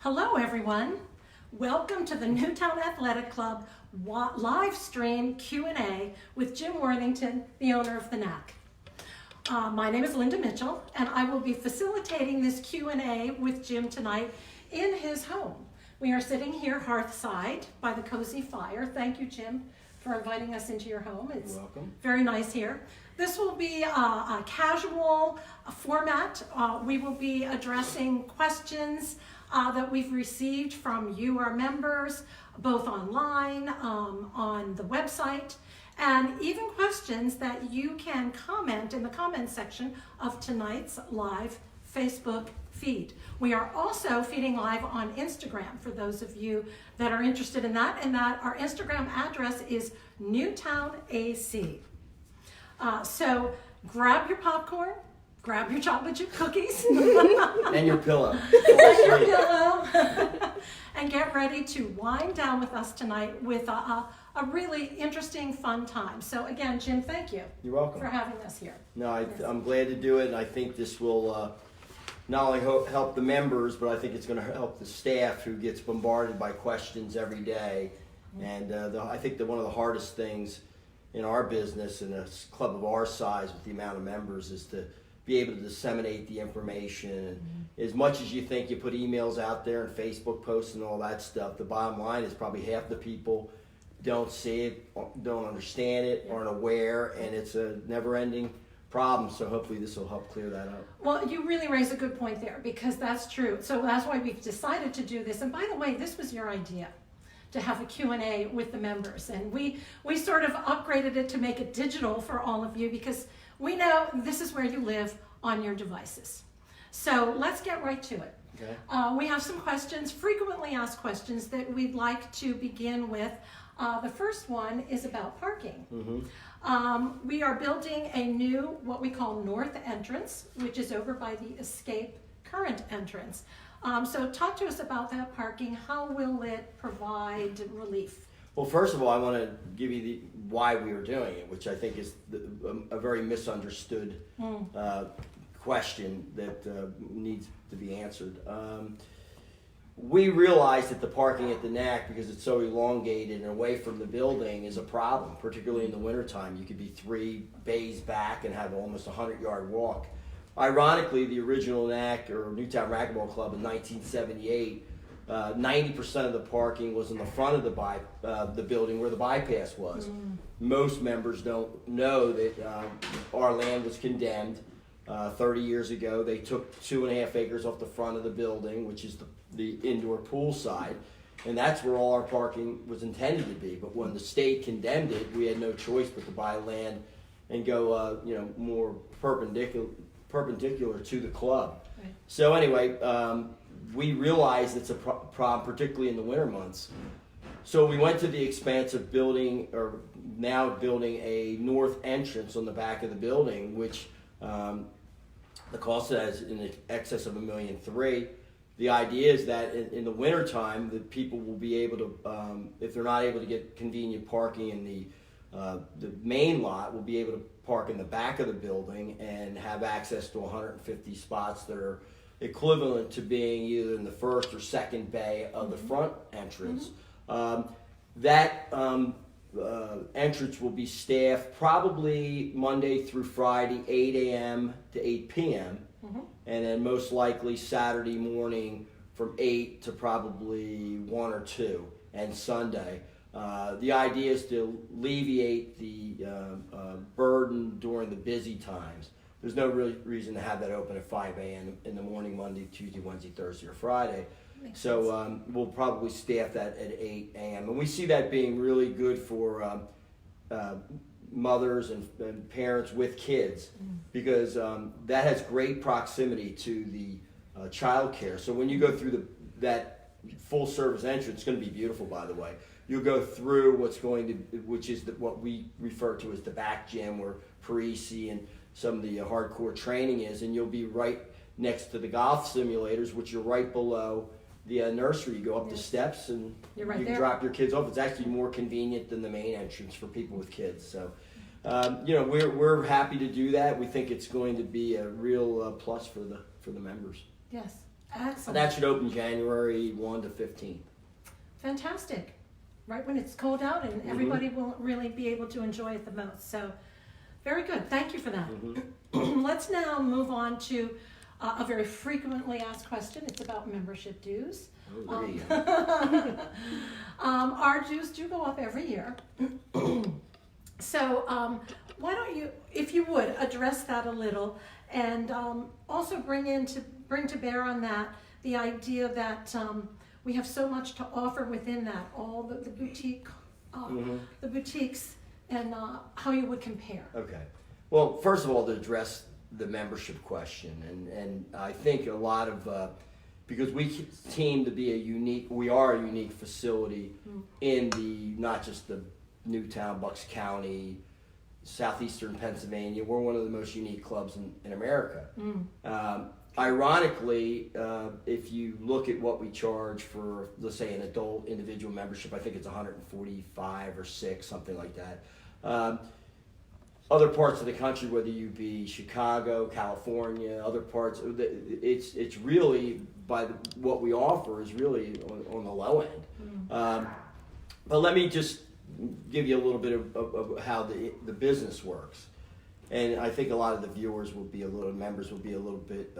Hello everyone. Welcome to the Newtown Athletic Club live stream Q&A with Jim Worthington, the owner of the NAC. My name is Linda Mitchell and I will be facilitating this Q&A with Jim tonight in his home. We are sitting here hearthside by the cozy fire. Thank you, Jim, for inviting us into your home. It's very nice here. This will be a casual format. We will be addressing questions that we've received from you, our members, both online, on the website, and even questions that you can comment in the comment section of tonight's live Facebook feed. We are also feeding live on Instagram for those of you that are interested in that, and that our Instagram address is Newtown AC. So grab your popcorn, grab your chocolate chip cookies. And your pillow. And get ready to wind down with us tonight with a really interesting, fun time. So again, Jim, thank you. You're welcome for having us here. No, I'm glad to do it, and I think this will not only help the members, but I think it's going to help the staff who gets bombarded by questions every day. And I think that one of the hardest things in our business, in a club of our size with the amount of members, is to be able to disseminate the information. As much as you think you put emails out there and Facebook posts and all that stuff, the bottom line is probably half the people don't see it, don't understand it, aren't aware, and it's a never-ending problem. So hopefully this will help clear that up. Well, you really raise a good point there, because that's true. So that's why we've decided to do this. And by the way, this was your idea, to have a Q&A with the members. And we sort of upgraded it to make it digital for all of you, because we know this is where you live on your devices. So let's get right to it. Okay. We have some questions, frequently asked questions, that we'd like to begin with. The first one is about parking. We are building a new, what we call north entrance, which is over by the escape current entrance. So talk to us about that parking. How will it provide relief? Well, first of all, I want to give you why we are doing it, which I think is a very misunderstood question that needs to be answered. We realize that the parking at the NAC, because it's so elongated and away from the building, is a problem, particularly in the wintertime. You could be 3 bays back and have almost a 100-yard walk. Ironically, the original NAC, or Newtown Racquetball Club, in 1978, 90% of the parking was in the front of the building where the bypass was. Most members don't know that our land was condemned 30 years ago. They took 2.5 acres off the front of the building, which is the indoor pool side, and that's where all our parking was intended to be. But when the state condemned it, we had no choice but to buy land and go more perpendicular to the club. Right. So anyway, we realized it's a problem, particularly in the winter months. So we went to the expense of building a north entrance on the back of the building, which the cost of that is in excess of $1.3 million. The idea is that in the wintertime, the people will be able to, if they're not able to get convenient parking in the main lot, will be able to park in the back of the building and have access to 150 spots that are equivalent to being either in the first or second bay of the front entrance. That entrance will be staffed probably Monday through Friday, 8 a.m. to 8 p.m. And then most likely Saturday morning from 8 to probably 1 or 2, and Sunday. The idea is to alleviate the burden during the busy times. There's no real reason to have that open at 5 a.m. in the morning, Monday, Tuesday, Wednesday, Thursday, or Friday. So we'll probably staff that at 8 a.m. And we see that being really good for mothers and parents with kids, because that has great proximity to the child care. So when you go through that full service entrance, it's going to be beautiful, by the way. You'll go through which is what we refer to as the back gym, where Parisi and some of the hardcore training is, and you'll be right next to the golf simulators, which are right below the nursery. You go up the steps and you can drop your kids off. It's actually more convenient than the main entrance for people with kids. So, we're happy to do that. We think it's going to be a real plus for the members. Yes. Excellent. That should open January 1 to 15th. Fantastic. Right when it's cold out and everybody will really be able to enjoy it the most. So very good. Thank you for that. Let's now move on to a very frequently asked question. It's about membership dues. Our dues do go up every year. So why don't you, if you would, address that a little, and also bring to bear on that the idea that we have so much to offer within that, all the boutique, the boutiques, and how you would compare. Okay. Well, first of all, to address the membership question, and I think a lot of because we seem to be we are a unique facility in not just the Newtown, Bucks County, southeastern Pennsylvania. We're one of the most unique clubs in America. Ironically, if you look at what we charge for, let's say, an adult individual membership, I think it's $145 or $6, something like that. Other parts of the country, whether you be Chicago, California, other parts, it's really what we offer is really on the low end. But let me just give you a little bit of how the business works. And I think a lot of the members will be a little bit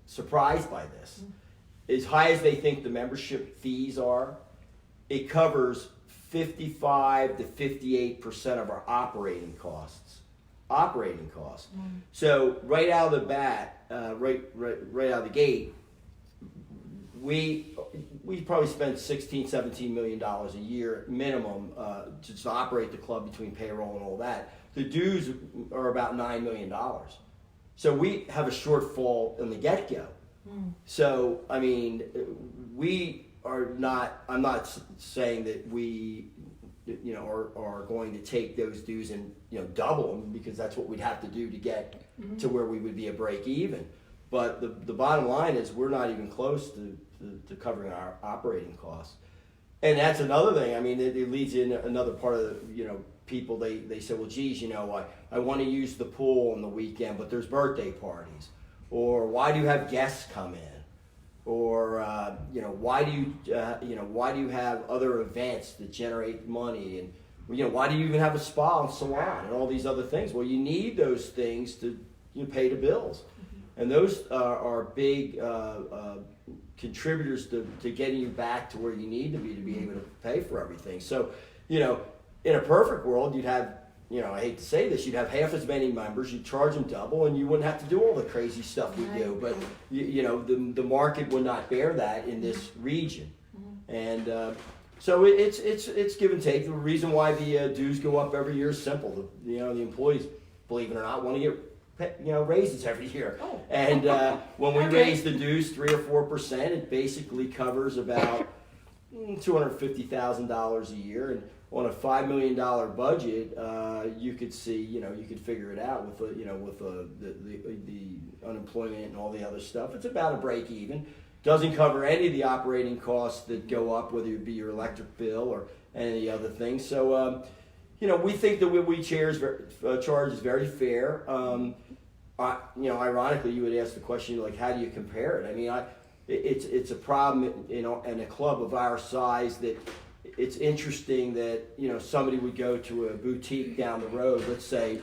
surprised by this. As high as they think the membership fees are, it covers 55 to 58% of our operating costs. So right out of the bat, right out of the gate, we probably spend $16-17 million a year minimum just to operate the club between payroll and all that. The dues are about $9 million. So we have a shortfall in the get-go. So, I mean, I'm not saying that we, are going to take those dues and, double them, because that's what we'd have to do to get to where we would be a break even. But the bottom line is we're not even close to covering our operating costs. And that's another thing. I mean, it leads in another part of the, people, they say, well, geez, I want to use the pool on the weekend, but there's birthday parties. Or why do you have guests come in? Or, why do you have other events that generate money? And, why do you even have a spa and salon and all these other things? Well, you need those things to pay the bills. And those are big contributors to getting you back to where you need to be able to pay for everything. So, in a perfect world, you'd have, I hate to say this, you'd have half as many members, you'd charge them double, and you wouldn't have to do all the crazy stuff we do. But, the market would not bear that in this region. And so it's give and take. The reason why the dues go up every year is simple. The employees, believe it or not, want to get raises every year. And when we raise the dues 3 or 4%, it basically covers about $250,000 a year. And on a $5 million budget, you could see, you could figure it out with the unemployment and all the other stuff. It's about a break even. Doesn't cover any of the operating costs that go up, whether it be your electric bill or any of the other things. So, we think that what we charge is very fair. Ironically, you would ask the question, like, how do you compare it? I mean, it's a problem in a club of our size that it's interesting that, somebody would go to a boutique down the road, let's say,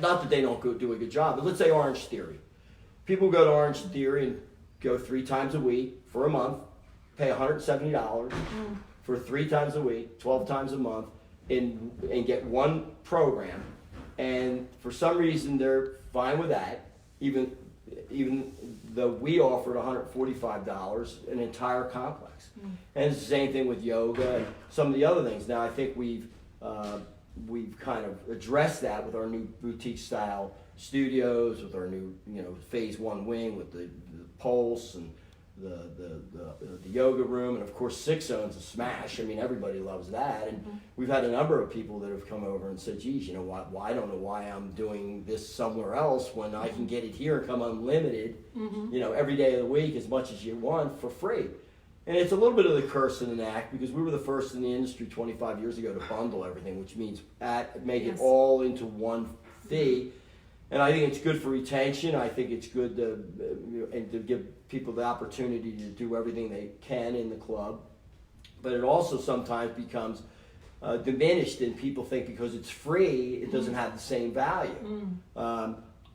not that they don't do a good job, but let's say Orange Theory. People go to Orange Theory and go 3 times a week for a month, pay $170 for 3 times a week, 12 times a month, and get one program. And for some reason, they're fine with that, even though we offered $145 an entire complex. And it's the same thing with yoga and some of the other things. Now I think we've kind of addressed that with our new boutique style studios, with our new phase 1 wing with the pulse and the yoga room, and of course 6 Zone's a smash. I mean, everybody loves that. And we've had a number of people that have come over and said, geez, I don't know why I'm doing this somewhere else when I can get it here and come unlimited, every day of the week as much as you want for free. And it's a little bit of the curse in the NAC, because we were the first in the industry 25 years ago to bundle everything, which means make it all into one fee. And I think it's good for retention. I think it's good to give people the opportunity to do everything they can in the club. But it also sometimes becomes diminished, and people think because it's free, it doesn't have the same value.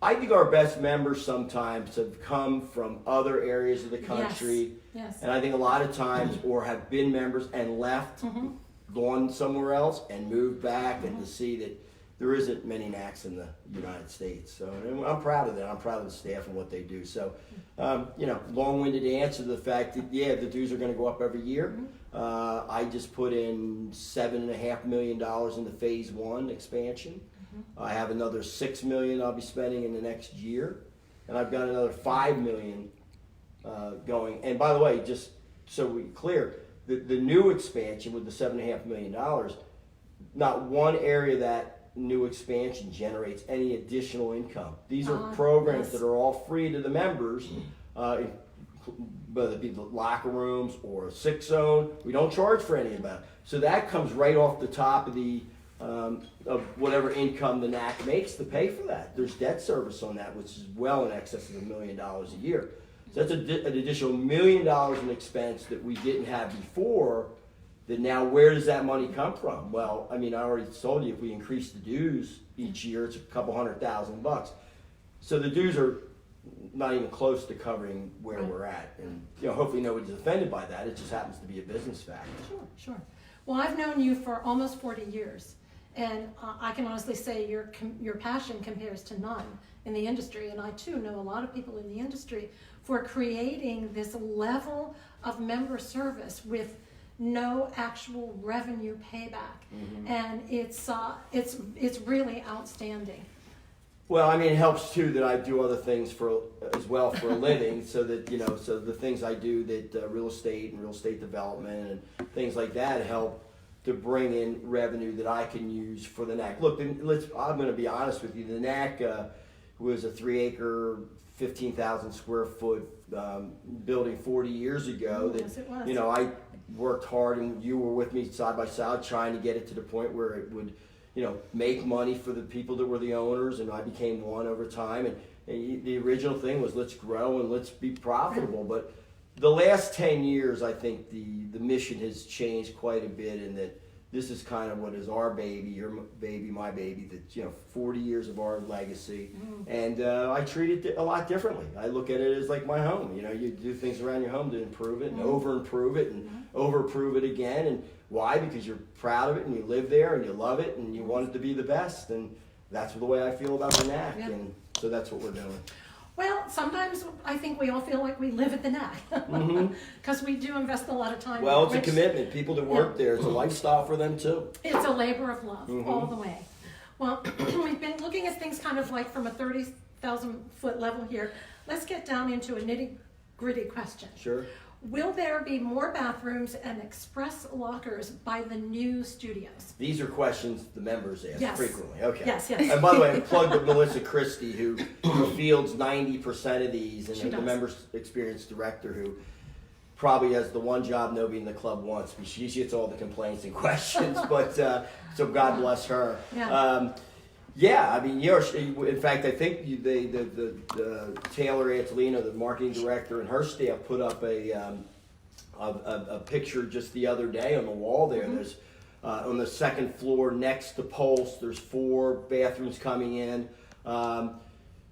I think our best members sometimes have come from other areas of the country, Yes. and I think a lot of times, or have been members and left, gone somewhere else, and moved back, and to see that there isn't many NACs in the United States. So and I'm proud of that. I'm proud of the staff and what they do. So, long-winded answer to the fact that, the dues are going to go up every year. I just put in $7.5 million into phase 1 expansion. I have another $6 million I'll be spending in the next year. And I've got another $5 million going. And by the way, just so we're clear, the new expansion with the $7.5 million, not one area that new expansion generates any additional income. These are programs that are all free to the members, whether it be the locker rooms or a sick zone. We don't charge for any of that. So that comes right off the top of the of whatever income the NAC makes to pay for that. There's debt service on that, which is well in excess of $1 million a year. So that's an additional $1 million in expense that we didn't have before. That now, where does that money come from? Well, I mean, I already told you, if we increase the dues each year, it's a couple $100,000. So the dues are not even close to covering where we're at, and hopefully nobody's offended by that. It just happens to be a business factor. Sure. Well, I've known you for almost 40 years, and I can honestly say your passion compares to none in the industry, and I too know a lot of people in the industry for creating this level of member service with no actual revenue payback, and it's really outstanding. Well, I mean, it helps too that I do other things as well for a living, so that so the things I do, that real estate and real estate development and things like that, help to bring in revenue that I can use for the NAC. Look, I'm going to be honest with you. The NAC was a 3-acre, 15,000 square foot building 40 years ago. Yes, it was. I worked hard, and you were with me side by side trying to get it to the point where it would make money for the people that were the owners, and I became one over time. And the original thing was, let's grow and let's be profitable. But the last 10 years, I think the mission has changed quite a bit, in that this is kind of what is our baby, your baby, my baby, that 40 years of our legacy. And I treat it a lot differently. I look at it as like my home. You do things around your home to improve it and over-improve it and over-improve it again. And why? Because you're proud of it, and you live there, and you love it, and you want it to be the best. And that's the way I feel about the NAC. And so that's what we're doing. Well, sometimes I think we all feel like we live at the NAC, because we do invest a lot of time. Well, it's a commitment. People that work there, it's a lifestyle for them too. It's a labor of love all the way. Well, we've been looking at things kind of like from a 30,000 foot level here. Let's get down into a nitty-gritty question. Sure. Will there be more bathrooms and express lockers by the new studios? These are questions the members ask frequently. Okay. Yes. And by the way, I plugged with Melissa Christie, who fields 90% of these, and the members experience director, who probably has the one job nobody in the club wants, because she gets all the complaints and questions. But so God bless her. Yeah, I mean, in fact, I think the Taylor Antolino, the marketing director, and her staff put up a picture just the other day on the wall there. There's on the second floor next to Pulse, there's 4 bathrooms coming in.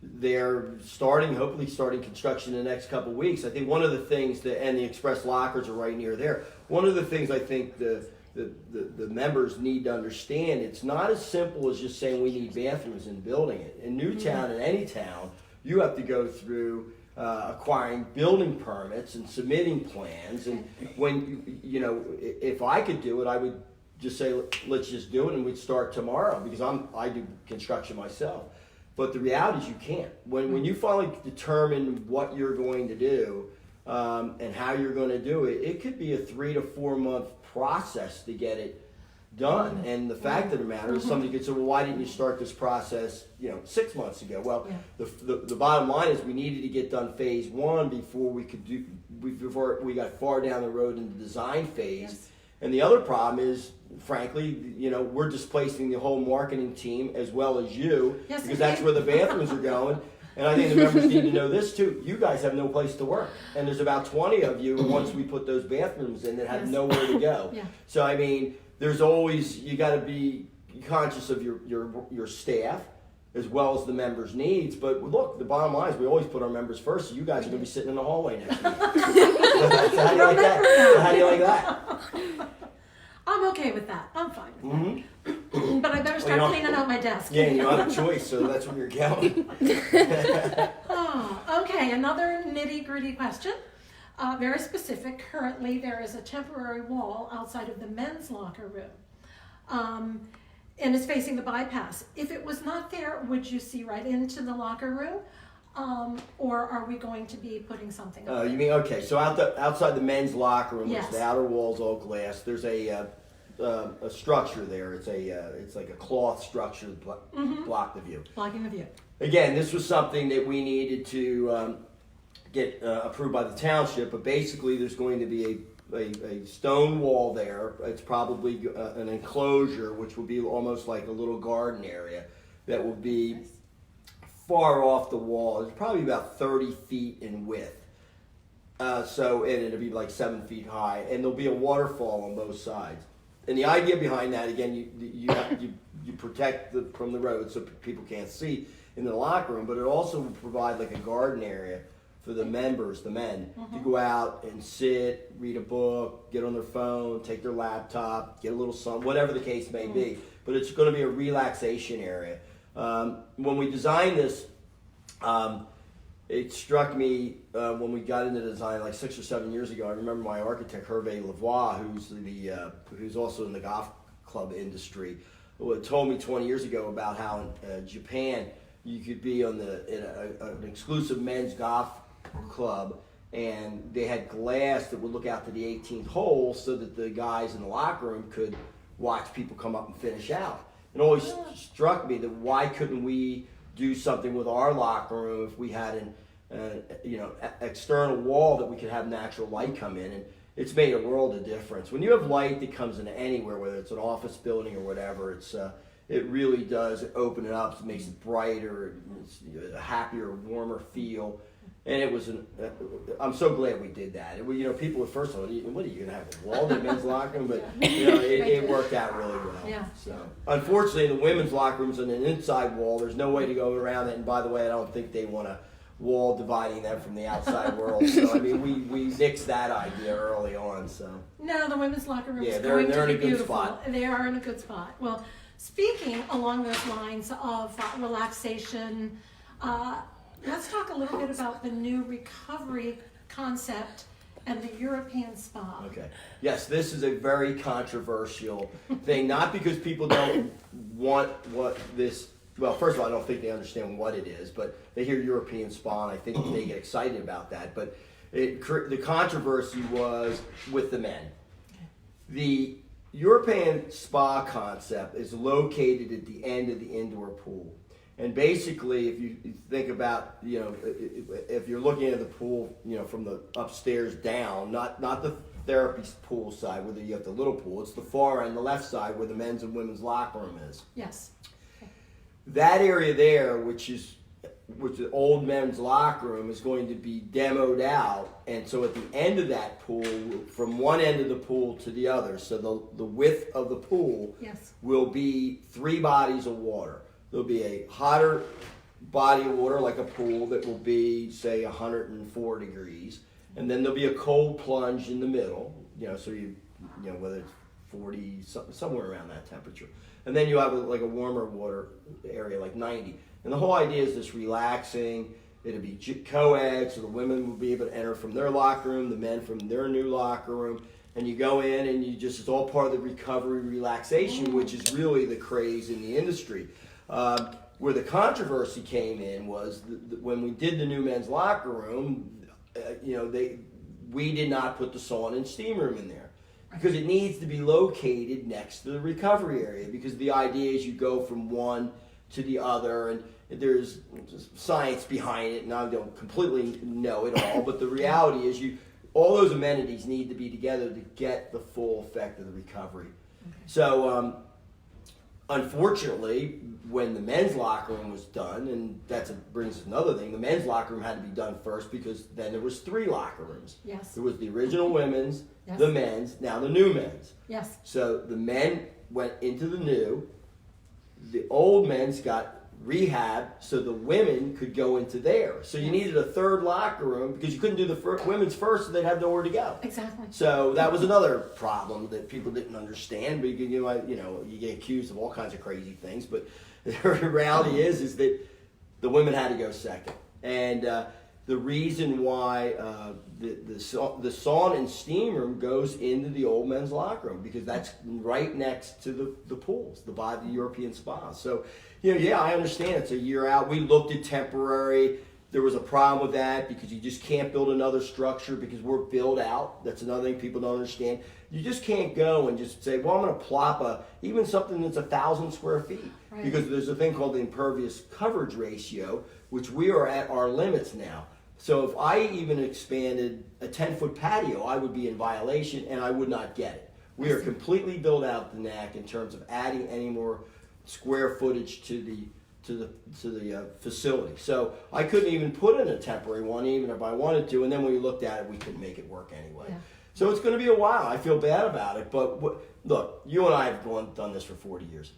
They're hopefully starting construction in the next couple of weeks. I think one of the things and the express lockers are right near there. One of the things I think the members need to understand, it's not as simple as just saying we need bathrooms and building it. In Newtown and any town, you have to go through acquiring building permits and submitting plans. And when if I could do it, I would just say, let's just do it, and we'd start tomorrow, because I do construction myself. But the reality is you can't. When you finally determine what you're going to do and how you're going to do it, it could be a 3 to 4 month process to get it done. And the fact of the matter is, somebody could say, well, why didn't you start this process 6 months ago? Well, the bottom line is we needed to get done phase 1 before we got far down the road in the design phase. And the other problem is, frankly, we're displacing the whole marketing team as well as you, Yes, because that's where the bathrooms are going. And I think the members need to know this too. You guys have no place to work, and there's about 20 of you once we put those bathrooms in that have Yes. nowhere to go. Yeah. So I mean, there's always, you got to be conscious of your staff as well as the members' needs. But look, the bottom line is we always put our members first. So you guys are going to be sitting in the hallway next week. So how do you like that? So how do you like that? I'm okay with that. I'm fine with Mm-hmm. that. But I better start cleaning out my desk. Yeah, you don't have a choice, so that's where you're going. Oh, okay, another nitty-gritty question. Very specific. Currently, there is a temporary wall outside of the men's locker room. And it's facing the bypass. If it was not there, would you see right into the locker room? Or are we going to be putting something up? You mean, okay, so outside the men's locker room, Yes. which the outer wall's all glass, there's a structure there. It's like a cloth structure that block the view. Blocking the view. Again, this was something that we needed to get approved by the township, but basically there's going to be a stone wall there. It's probably an enclosure, which will be almost like a little garden area that will be far off the wall. It's probably about 30 feet in width. And it'll be like 7 feet high, and there'll be a waterfall on both sides. And the idea behind that, again, you protect from the road so people can't see in the locker room, but it also will provide like a garden area for the members, the men, to go out and sit, read a book, get on their phone, take their laptop, get a little sun, whatever the case may be. But it's going to be a relaxation area. When we designed this, it struck me when we got into design like 6 or 7 years ago. I remember my architect Hervé Lavoie, who's also in the golf club industry, told me 20 years ago about how in Japan you could be on an exclusive men's golf club, and they had glass that would look out to the 18th hole so that the guys in the locker room could watch people come up and finish out. It always struck me that why couldn't we do something with our locker room if we had an external wall that we could have natural light come in, and it's made a world of difference. When you have light that comes into anywhere, whether it's an office building or whatever, it really does open it up. It makes it brighter, it's a happier, warmer feel. And it was I'm so glad we did that. People at first thought, what are you going to have, a wall in the men's locker room? But it worked out really well. Yeah. So, unfortunately, the women's locker room's on an inside wall. There's no way to go around it. And by the way, I don't think they want a wall dividing them from the outside world. So, I mean, we nixed that idea early on. So. No, the women's locker room is they're going to in be a good beautiful. spot. They are in a good spot. Well, speaking along those lines of relaxation, let's talk a little bit about the new recovery concept and the European spa. Okay. Yes, this is a very controversial thing. Not because people don't want what this. Well, first of all, I don't think they understand what it is, but they hear European spa, and I think they get excited about that. But the controversy was with the men. The European spa concept is located at the end of the indoor pool. And basically, if you think about, if you're looking at the pool, from the upstairs down, not the therapy pool side where you have the little pool, it's the far end, the left side where the men's and women's locker room is. Yes. That area there, which is the old men's locker room, is going to be demoed out. And so at the end of that pool, from one end of the pool to the other, so the width of the pool will be 3 bodies of water. There'll be a hotter body of water, like a pool, that will be, say, 104 degrees. And then there'll be a cold plunge in the middle, so whether it's 40, somewhere around that temperature. And then you have a warmer water area, like 90. And the whole idea is this relaxing. It'll be co-ed, so the women will be able to enter from their locker room, the men from their new locker room. And you go in and it's all part of the recovery relaxation, which is really the craze in the industry. Where the controversy came in was when we did the new men's locker room, we did not put the sauna and steam room in there because it needs to be located next to the recovery area, because the idea is you go from one to the other, and there's science behind it, and I don't completely know it all, but the reality is all those amenities need to be together to get the full effect of the recovery. Okay. So, unfortunately, when the men's locker room was done, and brings us another thing, the men's locker room had to be done first because then there was 3 locker rooms. Yes. There was the original women's, Yes. the men's, now the new men's. Yes. So the men went into the new, the old men's got rehab so the women could go into there. So you needed a 3rd locker room because you couldn't do the women's first, so they'd have nowhere to go. Exactly. So that was another problem that people didn't understand. But you get accused of all kinds of crazy things. But the reality is that the women had to go second. And the reason why the sauna and steam room goes into the old men's locker room because that's right next to the pools, the European spas. So, I understand it's a year out. We looked at temporary. There was a problem with that because you just can't build another structure because we're built out. That's another thing people don't understand. You just can't go and just say, well, I'm going to plop even something that's 1,000 square feet. Right. Because there's a thing called the impervious coverage ratio, which we are at our limits now. So if I even expanded a 10-foot patio, I would be in violation and I would not get it. We are completely built out the NAC in terms of adding any more square footage to the facility. So I couldn't even put in a temporary one, even if I wanted to. And then when we looked at it, we couldn't make it work anyway. Yeah. So it's going to be a while. I feel bad about it, but look, you and I have done this for 40 years.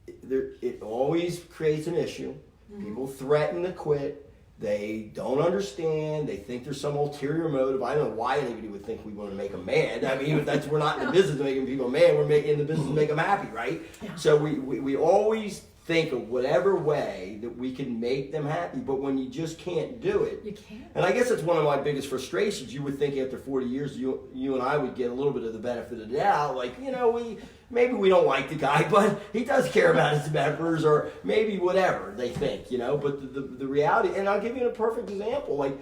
It always creates an issue. Mm-hmm. People threaten to quit. They don't understand. They think there's some ulterior motive. I don't know why anybody would think we want to make them mad. I mean, we're not in the business of making people mad. We're in the business to make them happy, right? Yeah. So we always think of whatever way that we can make them happy. But when you just can't do it, you can't. And I guess that's one of my biggest frustrations. You would think after 40 years, you and I would get a little bit of the benefit of the doubt. Like, maybe we don't like the guy, but he does care about his members, or maybe whatever they think, But the reality, and I'll give you a perfect example. Like,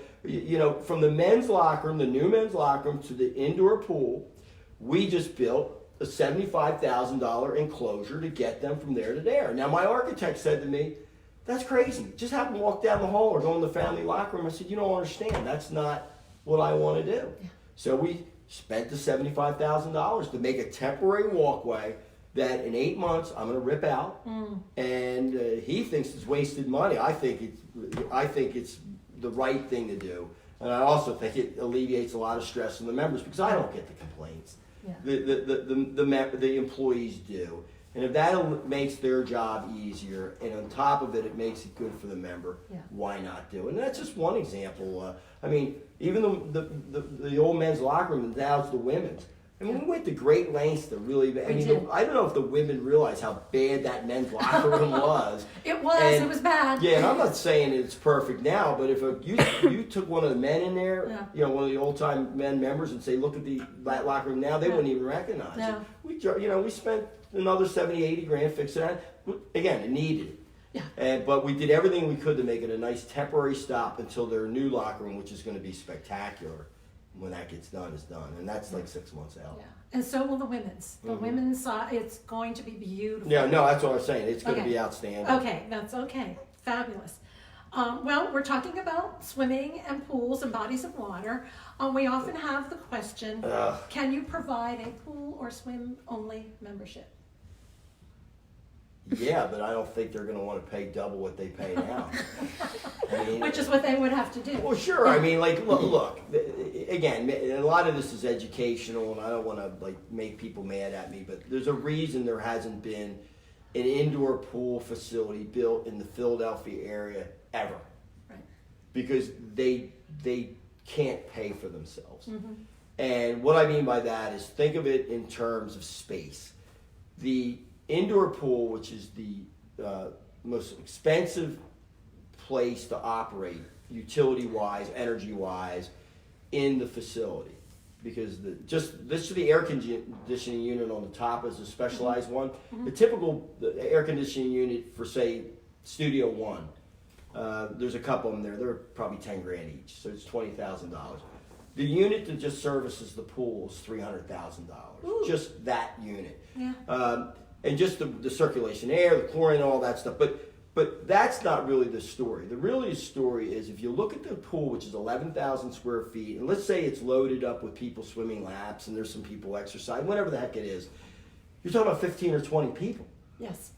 from the men's locker room, the new men's locker room, to the indoor pool, we just built a $75,000 enclosure to get them from there to there. Now, my architect said to me, that's crazy. Just have them walk down the hall or go in the family locker room. I said, you don't understand. That's not what I want to do. Yeah. So we spent the $75,000 to make a temporary walkway that in 8 months I'm going to rip out. And he thinks it's wasted money. I think it's the right thing to do. And I also think it alleviates a lot of stress on the members because I don't get the complaints. Yeah. The employees do. And if that makes their job easier, and on top of it, it makes it good for the member, why not do it? And that's just one example. Even the old men's locker room, and now it's the women's. We went to great lengths to really. I don't know if the women realize how bad that men's locker room was. It was bad. Yeah, and I'm not saying it's perfect now, but if you took one of the men in there, one of the old time men members, and say, look at that locker room now, they wouldn't even recognize it. We spent another $70-80 grand fixing it. Again, it needed it. Yeah. But we did everything we could to make it a nice temporary stop until their new locker room, which is going to be spectacular. When that gets done, is done, and that's like 6 months out. Yeah, and so will the women's. The women's, it's going to be beautiful. Yeah, no, that's what I'm saying. It's going to be outstanding. Okay, that's okay. Fabulous. Well, we're talking about swimming and pools and bodies of water. We often have the question, can you provide a pool or swim only membership? Yeah, but I don't think they're going to want to pay double what they pay now. Which is what they would have to do. Well, sure. Look. Again, a lot of this is educational, and I don't want to make people mad at me, but there's a reason there hasn't been an indoor pool facility built in the Philadelphia area ever. Right. Because they can't pay for themselves. Mm-hmm. And what I mean by that is, think of it in terms of space. The indoor pool, which is the most expensive place to operate, utility-wise, energy-wise, in the facility, because the air conditioning unit on the top is a specialized one. The typical air conditioning unit for, say, Studio One, there's a couple of them there. They're probably 10 grand each, so it's $20,000. The unit that just services the pool is $300,000. Just that unit. Yeah. And just the circulation air, the chlorine, all that stuff. But But that's not really the story. The really story is if you look at the pool, which is 11,000 square feet, and let's say it's loaded up with people swimming laps and there's some people exercising, whatever the heck it is, you're talking about 15 or 20 people. Yes.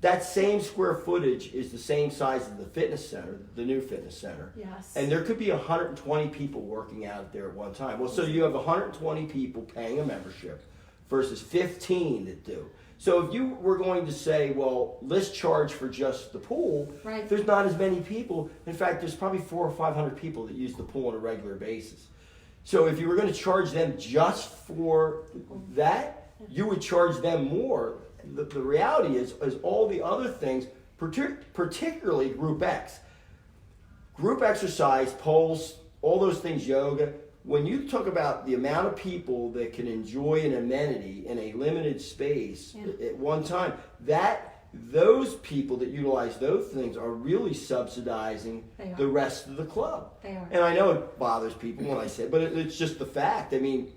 That same square footage is the same size as the fitness center, the new fitness center. Yes. And there could be 120 people working out there at one time. Well, so you have 120 people paying a membership versus 15 that do. So if you were going to say, well, let's charge for just the pool, Right. there's not as many people. In fact, there's probably 400 or 500 people that use the pool on a regular basis. So if you were going to charge them just for that, you would charge them more. The reality is all the other things, particularly Group X, group exercise, poles, all those things, yoga. When you talk about the amount of people that can enjoy an amenity in a limited space at one time, those people that utilize those things are really subsidizing the rest of the club. They are. And I know it bothers people when I say it, but it's just the fact. I mean,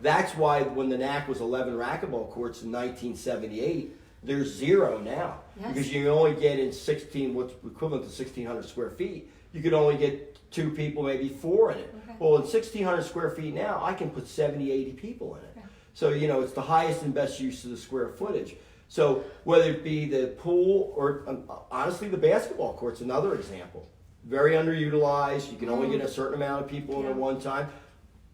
that's why when the NAC was 11 racquetball courts in 1978, there's 0 now. Yes. Because you can only get in 16, what's equivalent to 1,600 square feet. You could only get 2 people, maybe 4 in it. Okay. Well, in 1,600 square feet now, I can put 70, 80 people in it. Yeah. So, it's the highest and best use of the square footage. So whether it be the pool or, honestly, the basketball court's another example. Very underutilized. You can only get a certain amount of people in at one time.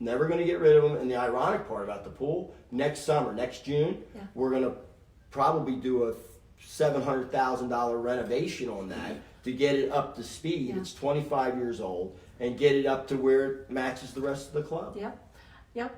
Never going to get rid of them. And the ironic part about the pool, next summer, next June, we're going to probably do a $700,000 renovation on that to get it up to speed. Yeah. It's 25 years old, and get it up to where it matches the rest of the club. Yep.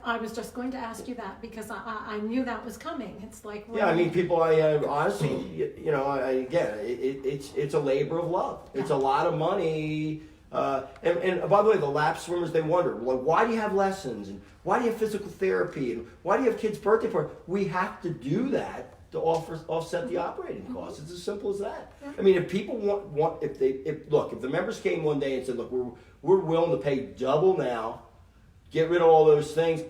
I was just going to ask you that because I knew that was coming. It's like Yeah, I mean, people. Honestly, again, it's a labor of love. It's a lot of money. And by the way, the lap swimmers, they wonder, like, why do you have lessons, and why do you have physical therapy, and why do you have kids' birthday parties? We have to do that to offset the operating costs. It's as simple as that. Yeah. I mean, if people want, if the members came one day and said, look, we're willing to pay double now, get rid of all those things,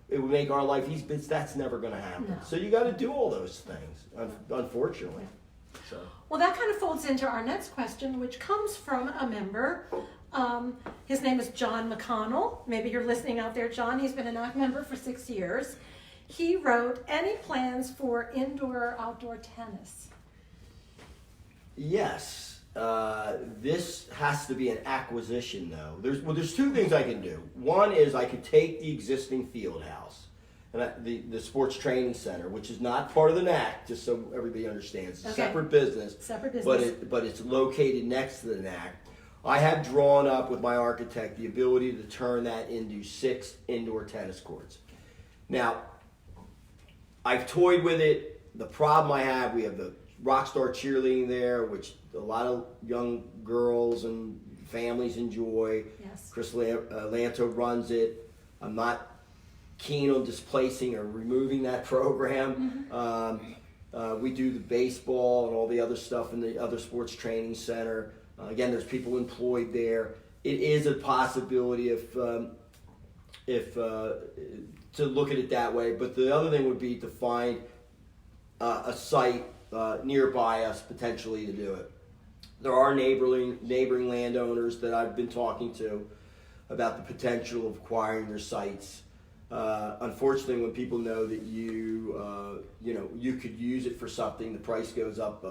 it would make our life easy, but that's never going to happen. No. So you got to do all those things, unfortunately. So. Well, that kind of folds into our next question, which comes from a member. His name is John McConnell. Maybe you're listening out there, John. He's been a NAC member for 6 years. He wrote, any plans for indoor or outdoor tennis? Yes. This has to be an acquisition, though. There's 2 things I can do. One is I could take the existing field house, and the sports training center, which is not part of the NAC, just so everybody understands. It's a separate business. Separate business. But it's located next to the NAC. I have drawn up with my architect the ability to turn that into 6 indoor tennis courts. Now, I've toyed with it. The problem I have, we have the Rockstar cheerleading there, which a lot of young girls and families enjoy. Yes. Chris Lanto runs it. I'm not keen on displacing or removing that program. Mm-hmm. We do the baseball and all the other stuff in the other sports training center. Again, there's people employed there. It is a possibility if to look at it that way. But the other thing would be to find a site nearby us potentially to do it. There are neighboring landowners that I've been talking to about the potential of acquiring their sites. Unfortunately, when people know that you could use it for something, the price goes up,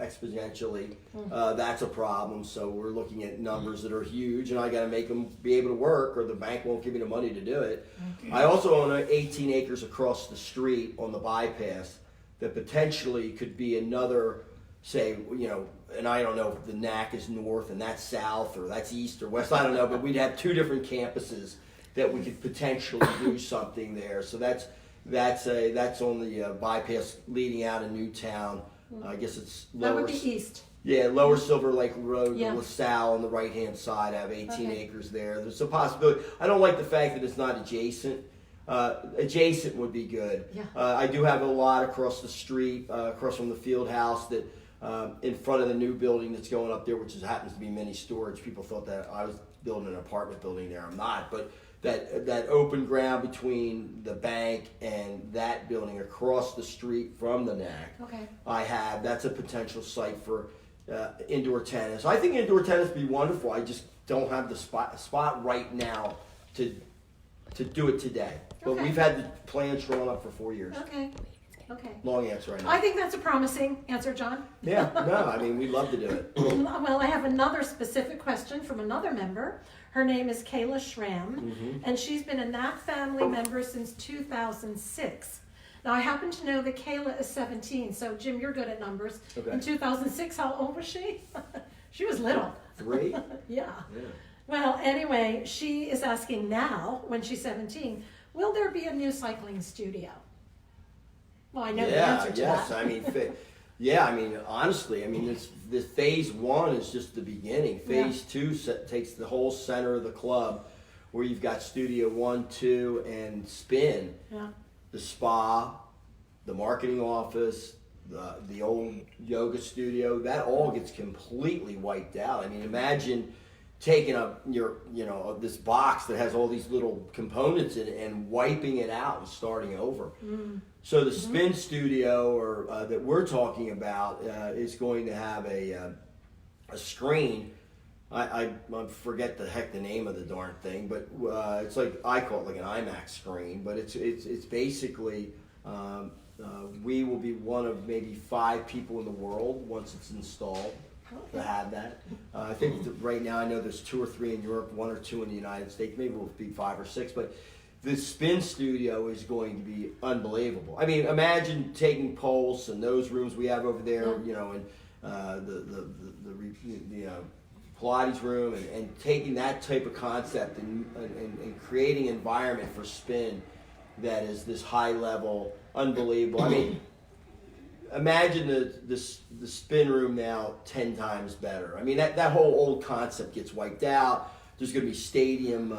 exponentially. That's a problem. So we're looking at numbers that are huge, and I got to make them be able to work, or the bank won't give me the money to do it. Okay. I also own 18 acres across the street on the bypass that potentially could be another, say, and I don't know if the NAC is north and that's south or that's east or west. I don't know, but we'd have 2 different campuses that we could potentially do something there. So that's on the bypass leading out of Newtown. I guess it's lower. That would be east. Yeah, Lower Silver Lake Road, Yeah. LaSalle on the right-hand side. I have 18 acres there. There's a possibility. I don't like the fact that it's not adjacent. Adjacent would be good. Yeah. I do have a lot across the street, across from the field house, that in front of the new building that's going up there, which happens to be mini storage. People thought that I was building an apartment building there. I'm not, but that open ground between the bank and that building across the street from the NAC. Okay. That's a potential site for indoor tennis. I think indoor tennis would be wonderful. I just don't have the spot right now to do it today. But Okay. we've had the plans drawn up for 4 years. Okay. Okay. Long answer right now. I think that's a promising answer, John. Yeah, no, I mean, we'd love to do it. Well, I have another specific question from another member. Her name is Kayla Schramm, Mm-hmm. and she's been a NAC family member since 2006. Now, I happen to know that Kayla is 17, so Jim, you're good at numbers. Okay. In 2006, how old was she? She was little. 3? Yeah. Yeah. Well, anyway, she is asking now, when she's 17, will there be a new cycling studio? Well, I know the answer to yes. that. I mean, honestly, I mean, this phase 1 is just the beginning. Phase 2 takes the whole center of the club, where you've got Studio 1, 2, and Spin, Yeah. the spa, the marketing office, the old yoga studio. That all gets completely wiped out. I mean, imagine taking this box that has all these little components in it and wiping it out and starting over. So the Spin Studio, that we're talking about, is going to have a screen. I forget the name of the darn thing, but it's like, I call it like an IMAX screen, but it's basically we will be one of maybe 5 people in the world once it's installed to have that. I think right now I know there's 2 or 3 in Europe, 1 or 2 in the United States. Maybe we'll be 5 or 6, but the Spin Studio is going to be unbelievable. I mean, imagine taking Pulse and those rooms we have over there, and the Pilates room, and taking that type of concept and creating an environment for Spin that is this high level, unbelievable. I mean, imagine the Spin room now 10 times better. I mean, that whole old concept gets wiped out. There's going to be stadium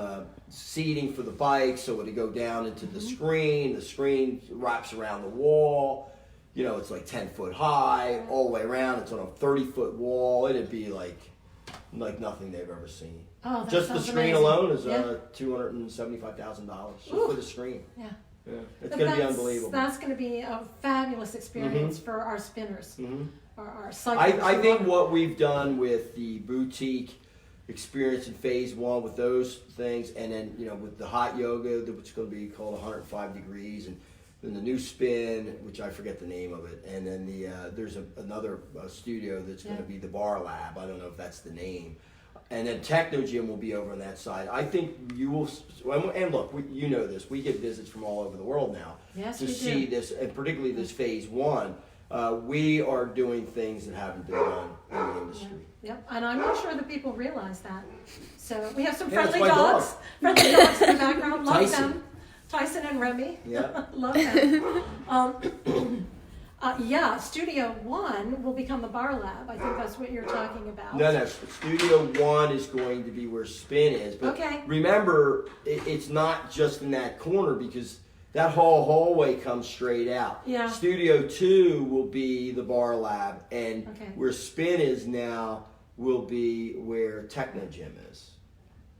seating for the bikes, so it'll go down into the screen. The screen wraps around the wall. You know, it's like 10 foot high all the way around. It's on a 30-foot wall. It'd be like nothing they've ever seen. Oh, that Just the sounds screen amazing. alone is Yeah. $275,000 just Ooh. for the screen. Yeah. Yeah, it's But going to be that's- unbelievable. That's going to be a fabulous experience for our spinners, Mhm. our cyclists. I who think want- what we've done with the boutique experience in phase 1 with those things, and then with the hot yoga, which is going to be called 105 degrees, and then the new Spin, which I forget the name of it, and then there's another studio that's going to be the Bar Lab. I don't know if that's the name. And then Techno Gym will be over on that side. I think you will, and look, you know this, we get visits from all over the world now Yes, to we see do. this, and particularly this phase 1. We are doing things that haven't been done in the industry. Yep, and I'm not sure that people realize that. So we have some Yeah, friendly it's my dogs. dog. Friendly dogs in the background. Love Tyson. them. Tyson and Remy. Yeah. Love them. Yeah, Studio 1 will become the Bar Lab. I think that's what you're talking about. No, Studio 1 is going to be where Spin is. But Okay. remember, it's not just in that corner, because that whole hallway comes straight out. Yeah. Studio 2 will be the Bar Lab, and Okay. where Spin is now will be where Techno Gym is.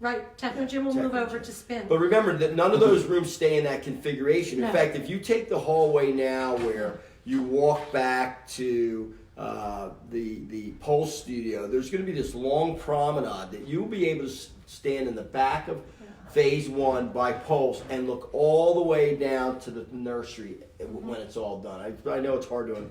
Right, Techno Gym will move Techno over Gym. to Spin. But remember that none of those rooms stay in that configuration. In No. fact, if you take the hallway now where you walk back to the Pulse Studio, there's going to be this long promenade that you'll be able to stand in the back of phase 1 by Pulse and look all the way down to the nursery when it's all done. I know it's hard to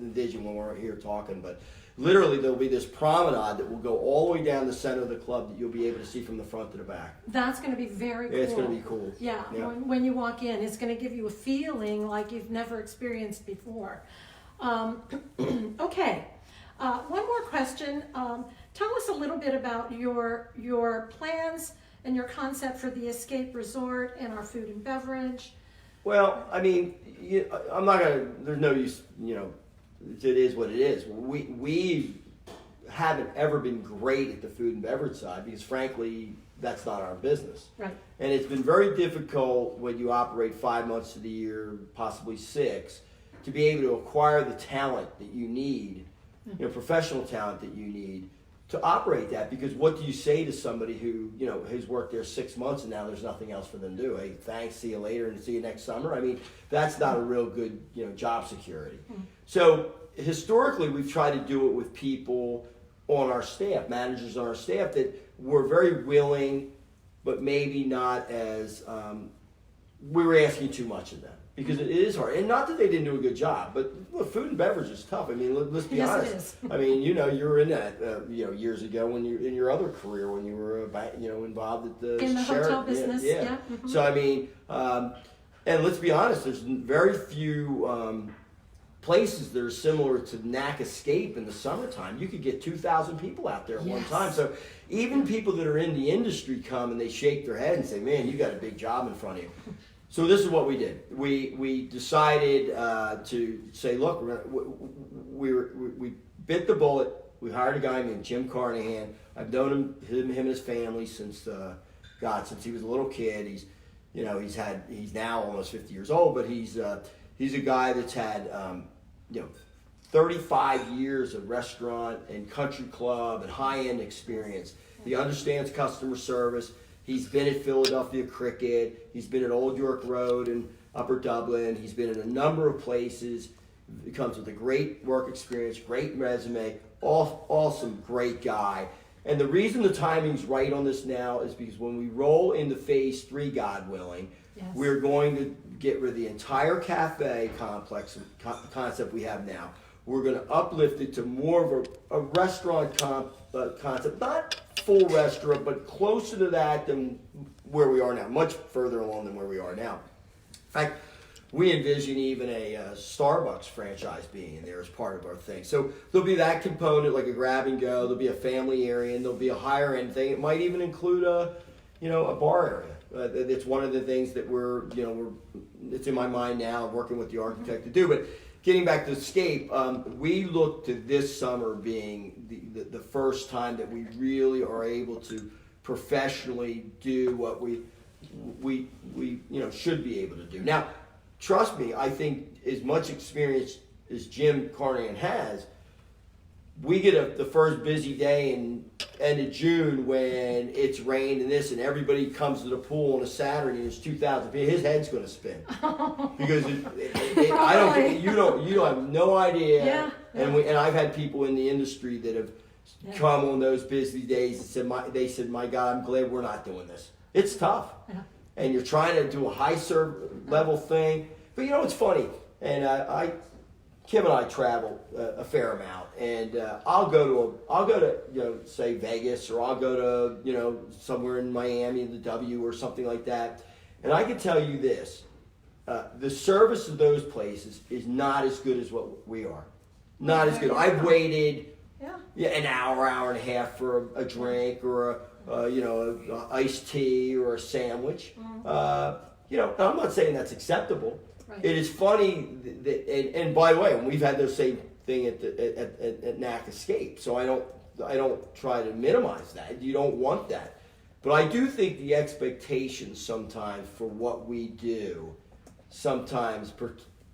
envision when we're here talking, but literally there'll be this promenade that will go all the way down the center of the club that you'll be able to see from the front to the back. That's going to be very cool. It's going to be cool. Yeah, Yeah. when you walk in, it's going to give you a feeling like you've never experienced before. Okay, one more question. Tell us a little bit about your plans and your concept for the Escape Resort and our food and beverage. Well, I mean, I'm not gonna. There's no use. It is what it is. We haven't ever been great at the food and beverage side because, frankly, that's not our business. Right. And it's been very difficult when you operate 5 months of the year, possibly 6, to be able to acquire the talent that you need, professional talent that you need to operate that, because what do you say to somebody who, has worked there 6 months and now there's nothing else for them to do? Hey, thanks, see you later, and see you next summer. I mean, that's not a real good, job security. So historically, we've tried to do it with people on our staff, managers on our staff that were very willing, but maybe not as, we were asking too much of them. Because it is hard, and not that they didn't do a good job, but look, food and beverage is tough. I mean, let's be honest. Yes, it is. I mean, you were in that, years ago when you in your other career when you were, involved at the hotel business. Yeah. Mm-hmm. So I mean, and let's be honest. There's very few places that are similar to NAC Escape in the summertime. You could get 2,000 people out there at one time. So even people that are in the industry come and they shake their head and say, "Man, you got a big job in front of you." So this is what we did. We decided to say, look, we bit the bullet. We hired a guy named Jim Carnahan. I've known him and his family since he was a little kid. He's now almost 50 years old, but he's a guy that's had 35 years of restaurant and country club and high-end experience. He understands customer service. He's been at Philadelphia Cricket. He's been at Old York Road in Upper Dublin. He's been in a number of places. He comes with a great work experience, great resume, awesome, great guy. And the reason the timing's right on this now is because when we roll into phase 3, God willing, we're going to get rid of the entire cafe complex concept we have now. We're going to uplift it to more of a restaurant concept, not full restaurant, but closer to that than where we are now, much further along than where we are now. In fact, we envision even a Starbucks franchise being in there as part of our thing. So there'll be that component, like a grab and go. There'll be a family area, and there'll be a higher end thing. It might even include a bar area. It's one of the things that it's in my mind now, working with the architect to do. But getting back to Escape, we look to this summer being the first time that we really are able to professionally do what we should be able to do. Now, trust me, I think as much experience as Jim Carnahan has, we get the first busy day in end of June when it's rained and this, and everybody comes to the pool on a Saturday and there's 2,000 people. His head's going to spin because I don't think you have no idea. Yeah. And I've had people in the industry that have come on those busy days and said, my God, I'm glad we're not doing this. It's tough, and you're trying to do a high serve level thing. But it's funny, and Kim and I travel a fair amount, and I'll go to say Vegas, or I'll go to somewhere in Miami, the W, or something like that, and I can tell you this: the service of those places is not as good as what we are. Not as good. I've waited an hour and a half for a drink or a iced tea or a sandwich. I'm not saying that's acceptable. Right. It is funny that, and by the way, we've had the same thing at NAC Escape, so I don't try to minimize that. You don't want that, but I do think the expectations sometimes for what we do, sometimes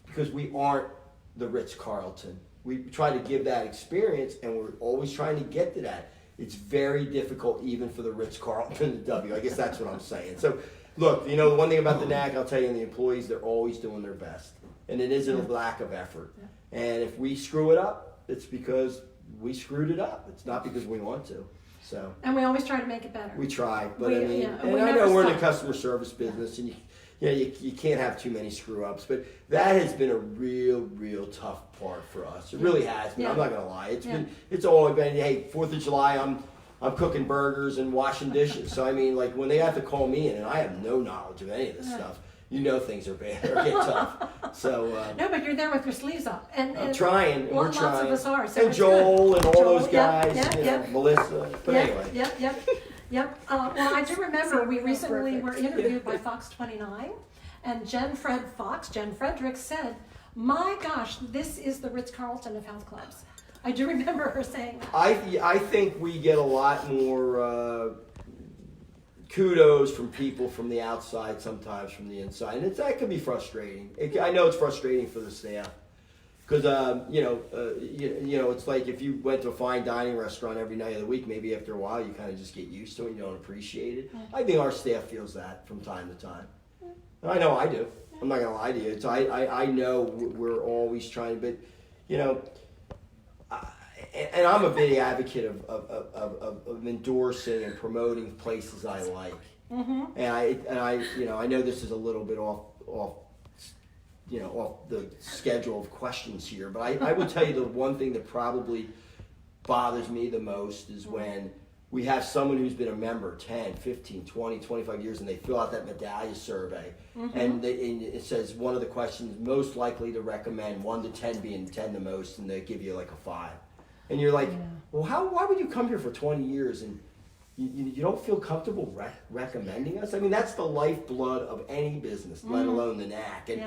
because we aren't the Ritz-Carlton, we try to give that experience, and we're always trying to get to that. It's very difficult even for the Ritz-Carlton and the W. I guess that's what I'm saying. So. Look, the one thing about the NAC, I'll tell you, and the employees, they're always doing their best. And it isn't a lack of effort. Yeah. And if we screw it up, it's because we screwed it up. It's not because we want to. So. And we always try to make it better. We try, but I know we're in the customer service business, and you can't have too many screw-ups. But that has been a real tough part for us. It really has been. I'm not going to lie. It's always been, hey, 4th of July, I'm cooking burgers and washing dishes. So, I mean, like, when they have to call me in, and I have no knowledge of any of this stuff, things are bad or get tough. So no, but you're there with your sleeves up. And I'm trying. We're trying. Lots of us are. So and Joel good. And all those guys, Melissa. But anyway. Yep. Well, I do remember we recently were interviewed by Fox 29, and Jen Fredericks said, my gosh, this is the Ritz-Carlton of health clubs. I do remember her saying that. I think we get a lot more kudos from people from the outside, sometimes from the inside, and that can be frustrating. I know it's frustrating for the staff, Because it's like if you went to a fine dining restaurant every night of the week, maybe after a while you kind of just get used to it and you don't appreciate it. I think our staff feels that from time to time. And I know I do. I'm not gonna lie to you. So I know we're always trying, but and I'm a big advocate of endorsing and promoting places I like. And I know this is a little bit off the schedule of questions here, but I would tell you the one thing that probably bothers me the most is when we have someone who's been a member 10, 15, 20, 25 years and they fill out that medallion survey and it says one of the questions most likely to recommend 1 to 10 being 10 the most, and they give you like a 5. And you're like, well, why would you come here for 20 years and you don't feel comfortable recommending us? I mean, that's the lifeblood of any business, let alone the NAC. And,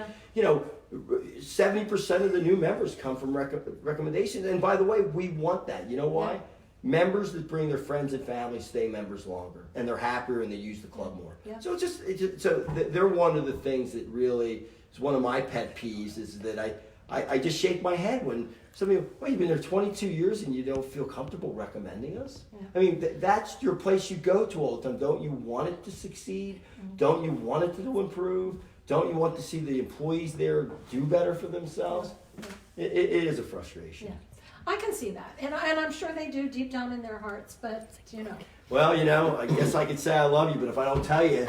70% of the new members come from recommendations. And by the way, we want that. You know why? Yeah. Members that bring their friends and family stay members longer, and they're happier and they use the club more. Yeah. So they're one of the things that really is one of my pet peeves, is that I just shake my head when somebody, well, you've been there 22 years and you don't feel comfortable recommending us? Yeah. I mean, that's your place you go to all the time. Don't you want it to succeed? Don't you want it to improve? Don't you want to see the employees there do better for themselves? Yeah. It is a frustration. Yeah. I can see that. And I'm sure they do deep down in their hearts, but, Well, I guess I could say I love you, but if I don't tell you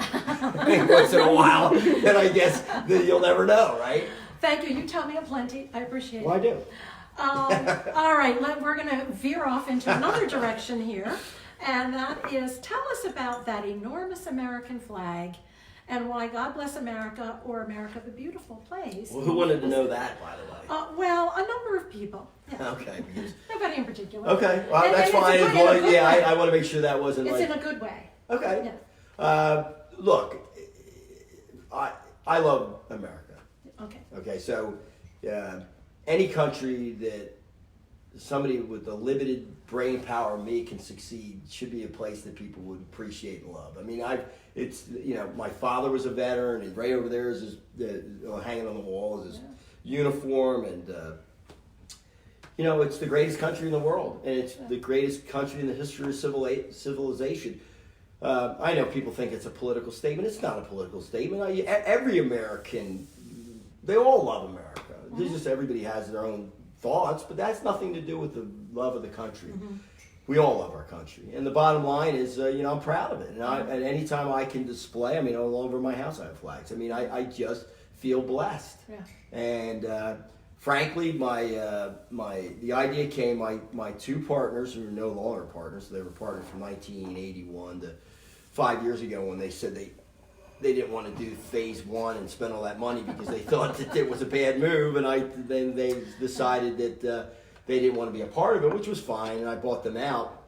once in a while, then I guess that you'll never know, right? Thank you. You tell me aplenty. I appreciate it. Well, I do. All right, we're going to veer off into another direction here, and that is, tell us about that enormous American flag and why God Bless America, or America the Beautiful Place. Well, who wanted to know that, by the way? Well, a number of people. Yeah. Okay. Nobody in particular. Okay, well, that's fine. I want to make sure that wasn't It's in a good way. Okay. Yeah. Look, I love America. Okay, so any country that somebody with the limited brain power me can succeed should be a place that people would appreciate and love. I mean, my father was a veteran, and right over there is hanging on the wall is his uniform, and it's the greatest country in the world, and it's the greatest country in the history of civilization. I know people think it's a political statement. It's not a political statement. Every American, they all love America. It's just everybody has their own thoughts, but that's nothing to do with the love of the country. We all love our country, and the bottom line is, I'm proud of it. And any time I can display, all over my house I have flags. I just feel blessed. Yeah. And frankly, the idea came. My two partners, who are no longer partners, they were partners from 1981 to 5 years ago, when they said they didn't want to do phase 1 and spend all that money because they thought that it was a bad move, and then they decided that they didn't want to be a part of it, which was fine, and I bought them out.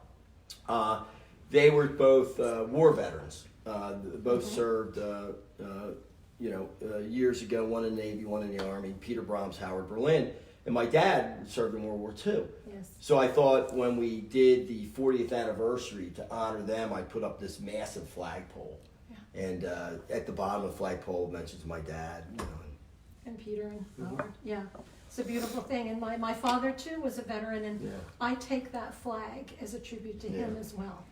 They were both war veterans. Both served, years ago. One in the Navy, one in the Army. Peter Brahms, Howard Berlin, and my dad served in World War II. Yes. So I thought when we did the 40th anniversary, to honor them, I put up this massive flagpole. And at the bottom of the flagpole mentions my dad. And Peter and Howard. Yeah, it's a beautiful thing. And my father, too, was a veteran, and I take that flag as a tribute to him as well.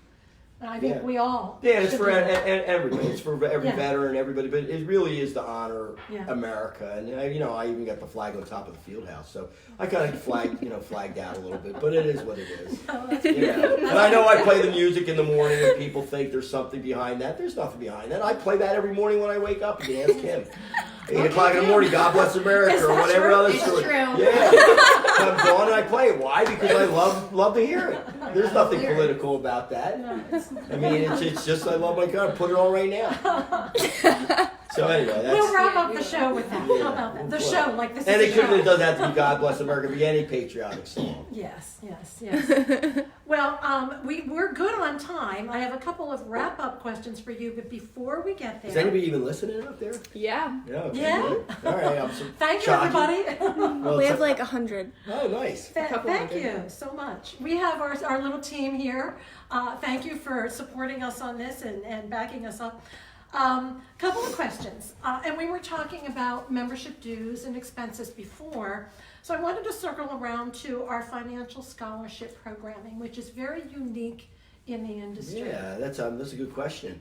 And I think we all. Yeah, it's for everybody. It's for every veteran, everybody. But it really is to honor America. And I even got the flag on top of the field house, so I kind of flagged out a little bit. But it is what it is. And I know I play the music in the morning, and people think there's something behind that. There's nothing behind that. I play that every morning when I wake up. You can ask him. 8 o'clock in the morning, God Bless America, or whatever other story. Yeah, comes on and I play it. Why? Because I love to hear it. There's nothing political about that. It's just I love my God. Put it on right now. So anyway, we'll wrap up the show with that. How about that? The show, like this. And it doesn't have to be God Bless America. It can be any patriotic song. Yes. Well, we're good on time. I have a couple of wrap-up questions for you, but before we get there, is anybody even listening up there? Yeah. Yeah. All right. Thank you, everybody. Well, we have like 100. Oh, nice. Thank you so much. We have our little team here. Thank you for supporting us on this and backing us up. Couple of questions. And we were talking about membership dues and expenses before. So I wanted to circle around to our financial scholarship programming, which is very unique in the industry. Yeah, that's a good question.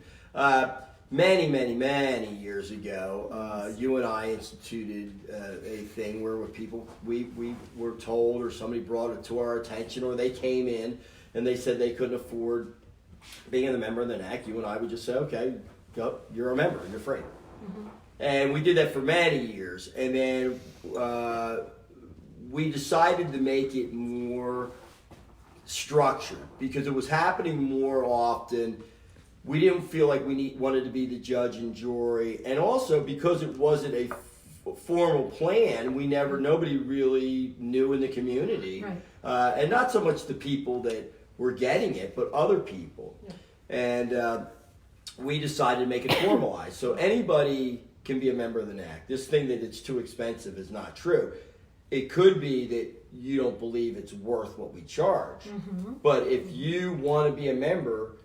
Many years ago, you and I instituted a thing where people we were told, or somebody brought it to our attention, or they came in and they said they couldn't afford being a member of the NAC. You and I would just say, okay, go, you're a member, you're free. Mm-hmm. And we did that for many years, and then we decided to make it more structured because it was happening more often. We didn't feel like we wanted to be the judge and jury, and also because it wasn't a formal plan, nobody really knew in the community, right. And not so much the people that were getting it, but other people. Yeah. And we decided to make it formalized, so anybody can be a member of the NAC. This thing that it's too expensive is not true. It could be that you don't believe it's worth what we charge, mm-hmm. but if you want to be a member,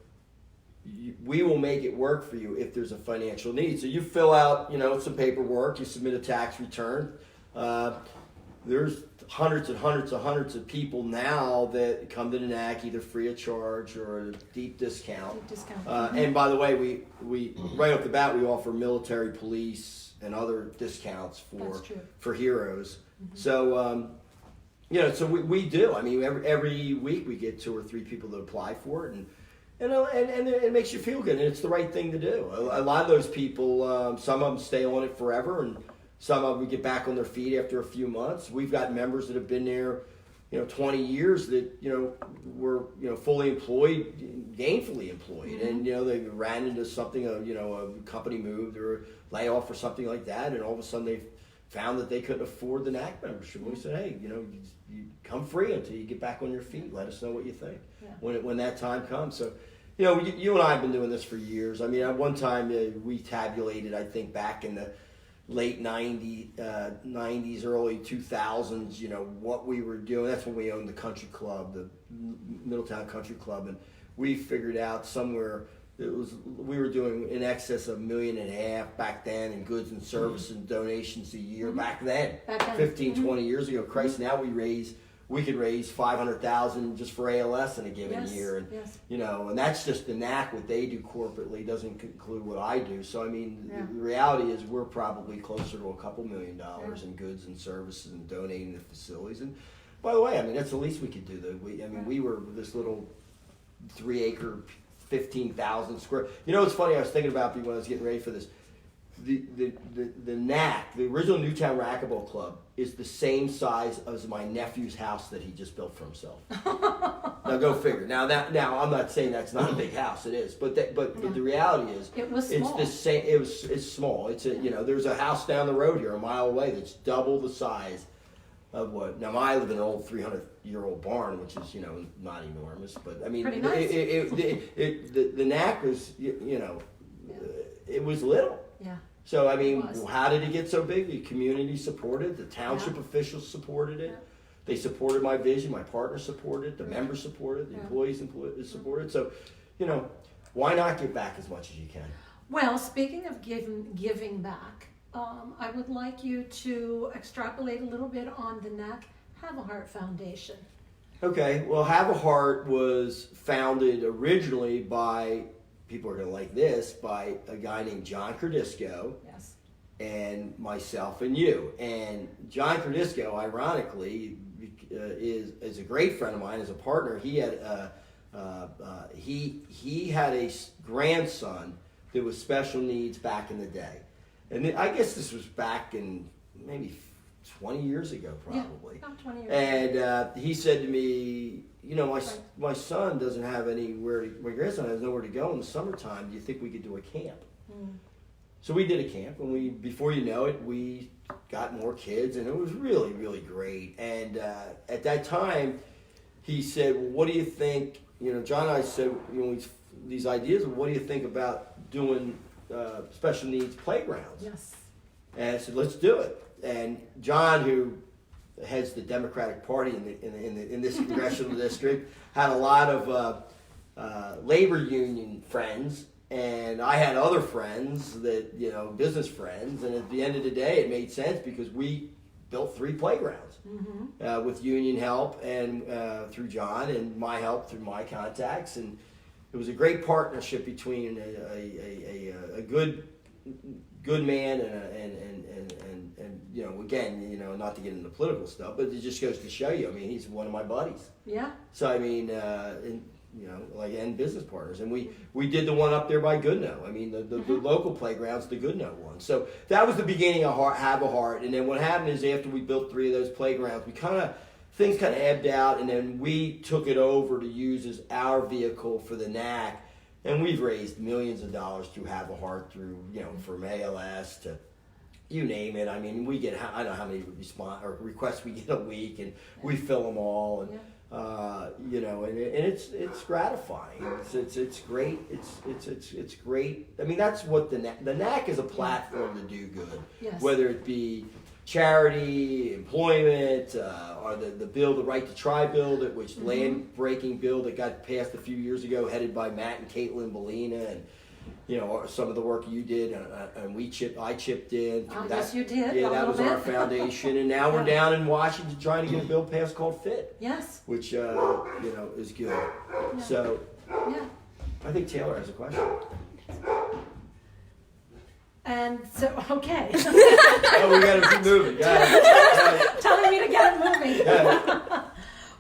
we will make it work for you if there's a financial need. So you fill out, some paperwork, you submit a tax return. There's hundreds of people now that come to the NAC either free of charge or a deep discount. And by the way, we right off the bat, we offer military, police, and other discounts for heroes. Mm-hmm. So, so we do. I mean, every week we get 2 or 3 people that apply for it, and it makes you feel good, and it's the right thing to do. A lot of those people, some of them stay on it forever, and some of them get back on their feet after a few months. We've got members that have been there, 20 years that, were, fully employed, gainfully employed, mm-hmm. and, they ran into something, a company moved or a layoff or something like that, and all of a sudden they found that they couldn't afford the NAC membership. We said, hey, you come free until you get back on your feet. Let us know what you think when that time comes. So, you and I have been doing this for years. I mean, at one time we tabulated, I think back in the late 90s, early 2000s, what we were doing. That's when we owned the country club, the Middletown Country Club, and we figured out somewhere we were doing in excess of $1.5 million back then in goods and services and donations a year. Mm-hmm. Back then, 15, mm-hmm. 20 years ago. Christ, now we could raise $500,000 just for ALS in a given year, and and that's just the NAC. What they do corporately doesn't include what I do. So I mean, the reality is we're probably closer to a couple $1 million in goods and services and donating to facilities. And by the way, I mean that's the least we could do. We were this little 3-acre. 15,000 square. It's funny. I was thinking about when I was getting ready for this. The NAC, the original Newtown Racquetball Club, is the same size as my nephew's house that he just built for himself. Now go figure. Now I'm not saying that's not a big house. It is, but the reality is it's the same. It's small. It's there's a house down the road here a mile away that's double the size of what. Now I live in an old 300-year-old barn, which is not enormous, but I mean nice. the NAC was it was little. Yeah. So I mean, how did it get so big? The community supported, the township officials supported it. Yeah. They supported my vision. My partner supported it. The members supported it. The employees supported it. So, why not give back as much as you can? Well, speaking of giving back. I would like you to extrapolate a little bit on the NAC Have a Heart Foundation. Okay, well, Have a Heart was founded originally by, people are going to like this, by a guy named John Cardisco. Yes. And myself and you. And John Cardisco, ironically, is a great friend of mine, as a partner. He had he had a grandson that was special needs back in the day. And I guess this was back in maybe 20 years ago, probably. Yeah, about 20 years ago. And he said to me, my son doesn't have my grandson has nowhere to go in the summertime. Do you think we could do a camp? Mm. So we did a camp, and before you know it, we got more kids, and it was really, really great. And at that time, he said, well, what do you think? John and I said, these ideas, of what do you think about doing special needs playgrounds? Yes. And I said, let's do it. And John, who heads the Democratic Party in this congressional district, had a lot of labor union friends, and I had other friends that, business friends, and at the end of the day, it made sense because we built 3 playgrounds with union help and through John, and my help through my contacts, and it was a great partnership between a good man and again, not to get into political stuff, but it just goes to show you. I mean, he's one of my buddies. Yeah. So I mean, and business partners, and we did the one up there by Goodnoe. I mean, the local playground's the Goodnoe one. So that was the beginning of Have a Heart, and then what happened is after we built 3 of those playgrounds, things kind of ebbed out, and then we took it over to use as our vehicle for the NAC, and we've raised millions of dollars through Have a Heart, through from ALS to you name it. I mean, we get I don't know how many requests we get a week, and we fill them all, and and it's gratifying. It's great. It's great. I mean, that's what the NAC is a platform to do good, whether it be charity, employment, or the Right to Try bill, which land breaking bill that got passed a few years ago, headed by Matt and Caitlin Bellina, and some of the work you did, and I chipped in. Yes, you did. Yeah, that was our foundation, and now we're down in Washington trying to get a bill passed called FIT. Yes. Which is good. Yeah. So, I think Taylor has a question. And so, okay. Oh, we got to keep moving. Telling me to get it moving.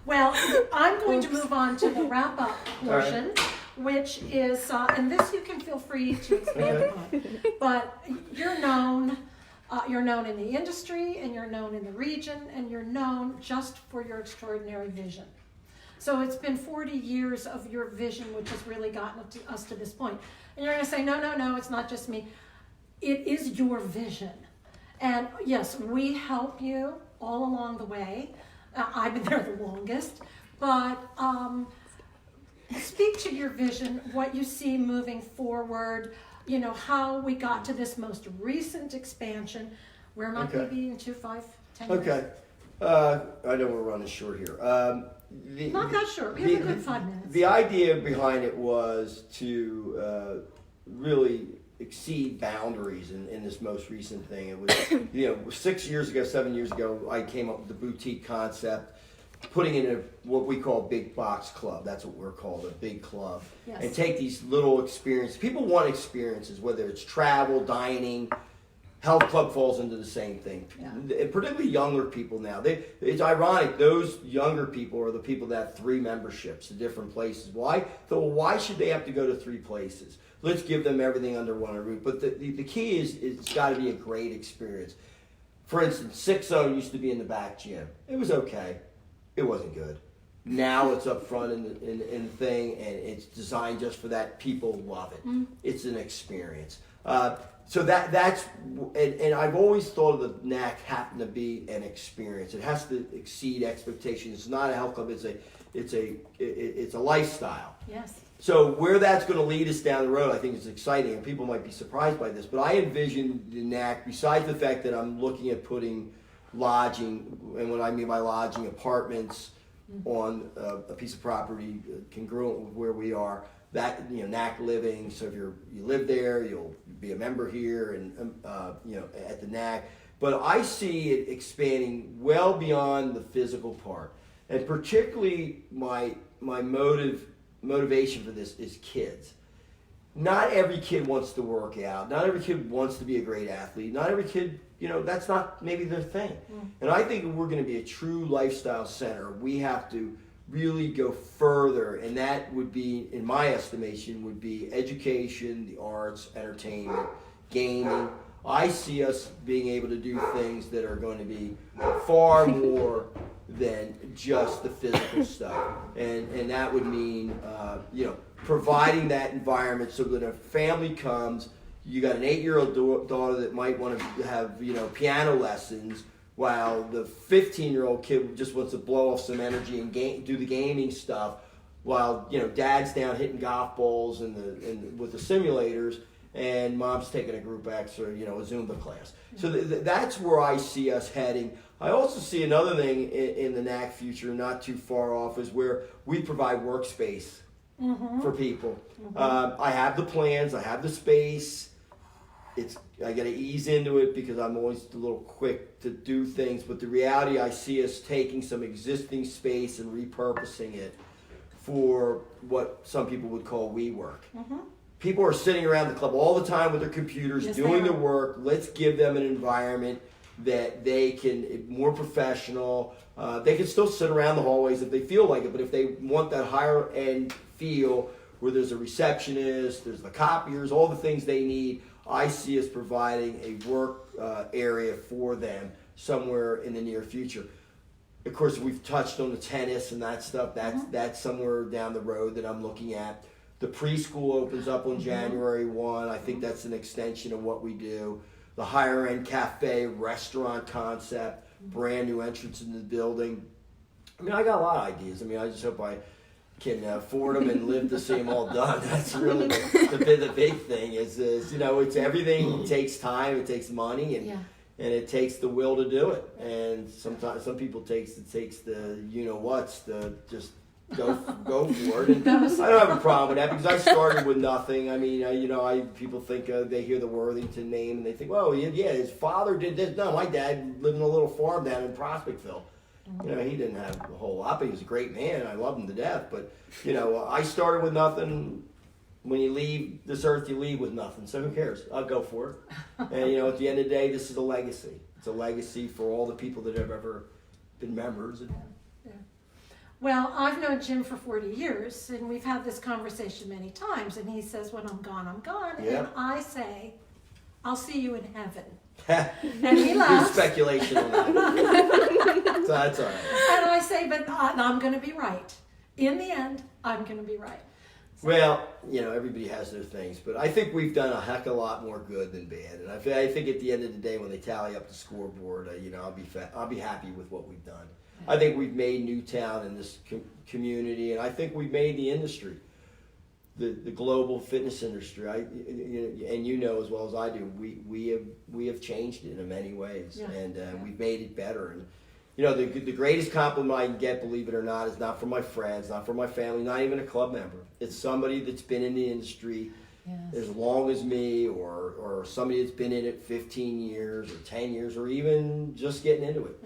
Well, I'm going to move on to the wrap-up portion, which is, and this you can feel free to expand upon, but you're known in the industry, and you're known in the region, and you're known just for your extraordinary vision. So it's been 40 years of your vision, which has really gotten us to this point. And you're going to say, no, it's not just me. It is your vision. And yes, we help you all along the way. I've been there the longest. But speak to your vision, what you see moving forward, how we got to this most recent expansion. Where might we be in 2, 5, 10 years? Okay. I know we're running short here. Not that short. We have a good 5 minutes. The idea behind it was to really exceed boundaries in this most recent thing. It was 6 years ago, 7 years ago, I came up with the boutique concept, putting in what we call a big box club. That's what we're called, a big club. Yes. And take these little experiences. People want experiences, whether it's travel, dining. Health club falls into the same thing. Yeah. Particularly younger people now. It's ironic, those younger people are the people that have 3 memberships to different places. Why should they have to go to 3 places? Let's give them everything under one roof. But the key is it's got to be a great experience. For instance, 6 Zone used to be in the back gym. It was okay. It wasn't good. Now it's up front in the thing, and it's designed just for that. People love it. It's an experience. So that's and I've always thought of the NAC happen to be an experience. It has to exceed expectations. It's not a health club. It's a lifestyle. Yes. So where that's going to lead us down the road, I think is exciting, and people might be surprised by this. But I envision the NAC, besides the fact that I'm looking at putting lodging, and what I mean by lodging, apartments on a piece of property congruent with where we are. That NAC living. So if you live there, you'll be a member here, and at the NAC. But I see it expanding well beyond the physical part, and particularly my motivation for this is kids. Not every kid wants to work out. Not every kid wants to be a great athlete. Not every kid, that's not maybe their thing. And I think if we're going to be a true lifestyle center, we have to really go further, and that would be, in my estimation, would be education, the arts, entertainment, gaming. I see us being able to do things that are going to be far more than just the physical stuff, and that would mean providing that environment so that a family comes, you got an 8-year-old daughter that might want to have piano lessons, while the 15-year-old kid just wants to blow off some energy and do the gaming stuff, while dad's down hitting golf balls and with the simulators, and mom's taking a group X or a Zumba class. So that's where I see us heading. I also see another thing in the NAC future, not too far off, is where we provide workspace for people. I have the plans, I have the space. I got to ease into it because I'm always a little quick to do things. But the reality, I see us taking some existing space and repurposing it for what some people would call WeWork. People are sitting around the club all the time with their computers, doing the work. Let's give them an environment that they can, more professional. They can still sit around the hallways if they feel like it, but if they want that higher end feel where there's a receptionist, there's the copiers, all the things they need, I see us providing a work area for them somewhere in the near future. Of course, we've touched on the tennis and that stuff. That's somewhere down the road that I'm looking at. The preschool opens up on January 1. I think that's an extension of what we do. The higher end cafe, restaurant concept, brand new entrance in the building. I mean, I got a lot of ideas. I mean, I just hope I can afford them and live to see them all done. That's really the big thing is it's everything takes time, it takes money, and it takes the will to do it. And sometimes some people takes the whats to just go for it. And I don't have a problem with that because I started with nothing. I mean, people think they hear the Worthington name and they think, well, yeah, his father did this. No, my dad lived in a little farm down in Prospectville. He didn't have a whole lot, but he was a great man. I love him to death. But, I started with nothing. When you leave this earth, you leave with nothing. So who cares? I'll go for it. And, at the end of the day, this is a legacy. It's a legacy for all the people that have ever been members. Well, I've known Jim for 40 years, and we've had this conversation many times. And he says, when I'm gone, I'm gone. Yeah. And I say, I'll see you in heaven. And he laughs. Good speculation on that. So that's all right. And I say, but I'm going to be right. In the end, I'm going to be right. So. Well, everybody has their things, but I think we've done a heck of a lot more good than bad. And I think at the end of the day, when they tally up the scoreboard, I'll be happy with what we've done. I think we've made Newtown in this community, and I think we've made the industry. The global fitness industry, and as well as I do, we have changed it in many ways, and we've made it better. And the greatest compliment I can get, believe it or not, is not from my friends, not from my family, not even a club member. It's somebody that's been in the industry as long as me, or somebody that's been in it 15 years or 10 years, or even just getting into it.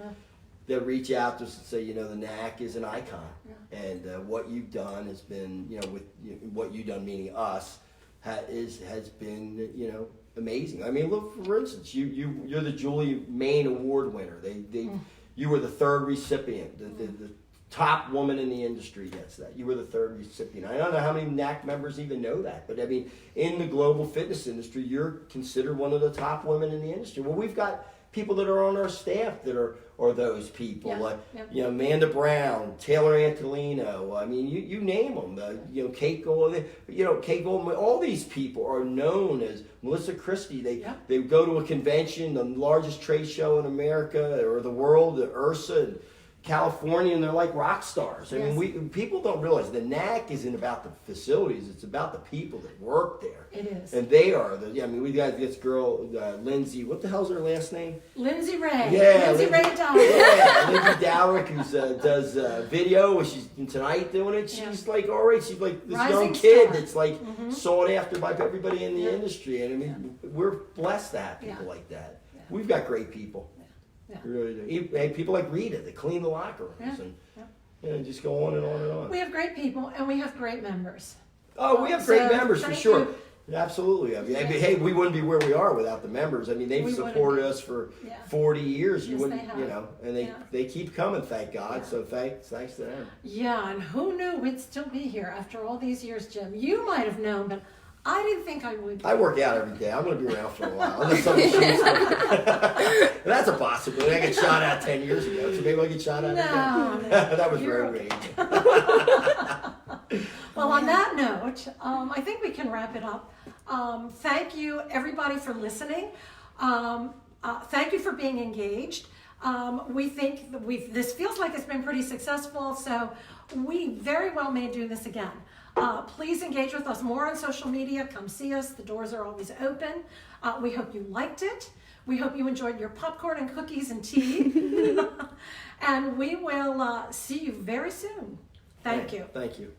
That reach out to us and say, the NAC is an icon, and what you've done has been, what you've done, meaning us, has been, amazing. I mean, look, for instance, you're the Julie Main Award winner. You were the third recipient. The top woman in the industry gets that. You were the third recipient. I don't know how many NAC members even know that, but I mean, in the global fitness industry, you're considered one of the top women in the industry. Well, we've got people that are on our staff that are those people, Amanda Brown, Taylor Antolino. I mean, you name them. Kate Gold. Kate Goldman. All these people are known as Melissa Christie. They go to a convention, the largest trade show in America or the world, the URSA in California, and they're like rock stars. I mean, people don't realize the NAC isn't about the facilities; it's about the people that work there. It is, and they are we got this girl, Lindsay. What the hell's her last name? Lindsay Ray. Yeah, Lindsay Ray Dowrick. Yeah, Lindsay Dowrick, who does video. She's tonight doing it. She's like, all right. She's like this Rising young kid star. that's like sought after by everybody in the industry. And I mean, we're blessed to have people like that. Yeah. We've got great people. Yeah. We really do. People like Rita that clean the locker rooms and just go on and on and on. We have great people and we have great members. Oh, we have great members for sure. Absolutely. I mean, hey, we wouldn't be where we are without the members. I mean, they've supported us for 40 years. You wouldn't, and they keep coming, thank God. So thanks to them. Yeah, and who knew we'd still be here after all these years, Jim? You might have known, but I didn't think I would. I work out every day. I'm going to be around for a while. Unless somebody shoots me. That's a possibility. I got shot at 10 years ago, so maybe I'll get shot at again. No, that was road rage. Well, on that note, I think we can wrap it up. Thank you, everybody, for listening. Thank you for being engaged. We think that this feels like it's been pretty successful, so we very well may do this again. Please engage with us more on social media. Come see us. The doors are always open. We hope you liked it. We hope you enjoyed your popcorn and cookies and tea. And we will see you very soon. Thank you. Thank you.